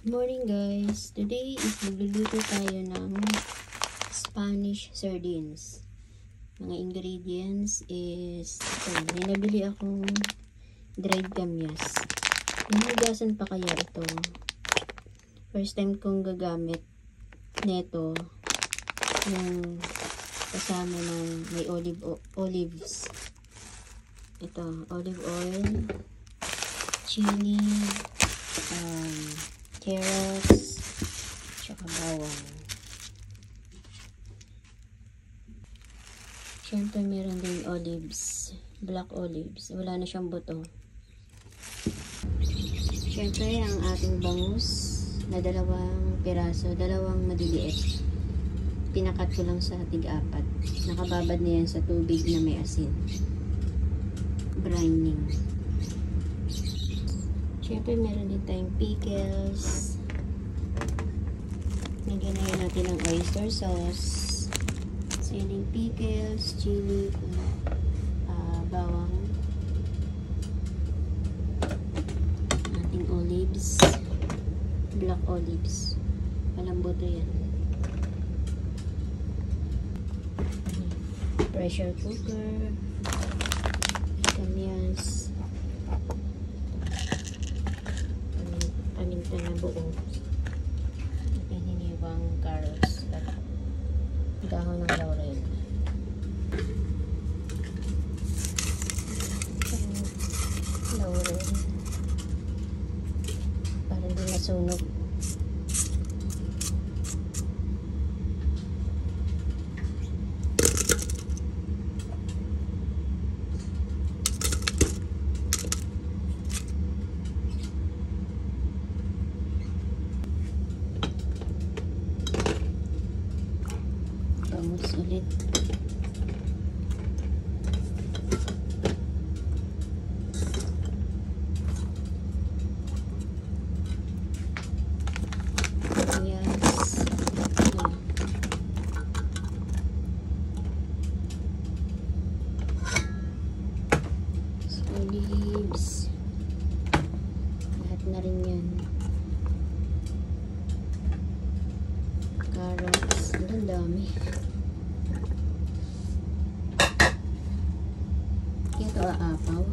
Morning guys, today is magluluto tayo ng Spanish sardines. Mga ingredients is ito, may nabili akong dried kamyas. Hinugasan pa kaya ito. First time kong gagamit neto yung kasama ng may olives. Ito, olive oil, chili, carrots, tsaka bawang. Siyempre meron din olives, black olives. Wala na siyang buto. Siyempre ang ating bangus na 2 piraso, 2 maliliit. Pinakat ko lang sa tig-4. Nakababad na yan sa tubig na may asin. Brining. Siyempre, meron din tayong pickles. Lagyan na natin ng oyster sauce. Siling pickles, chili, bawang. Ating olives. Black olives. Malambuto yan. Pressure cooker. Kamyas. Paminta na buo. Hininiwang carrots. Dahon ng laurel. Laurel. Para hindi masunog. Bangus ulit. Olives. Lahat na rin yan. Carrots. Ang dami. Ito aapaw.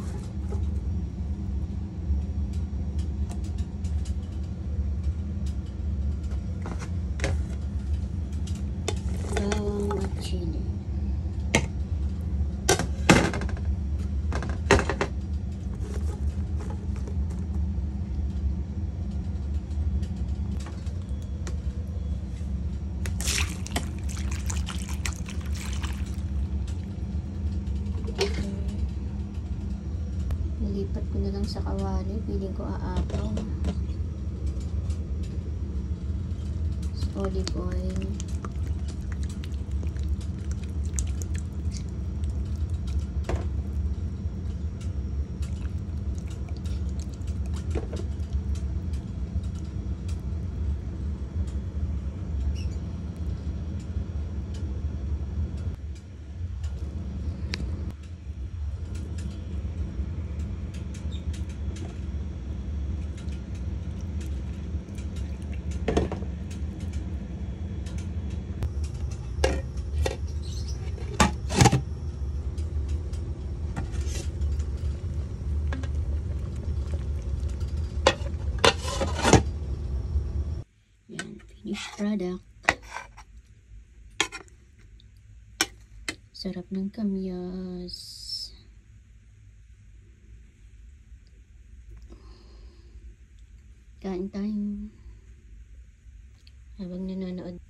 Bawang at chili. Nilipat ko na lang sa kawali. Piling ko aapaw. Olive oil. Finished product. Sarap ng kamyas. Kain tayo habang nanonood.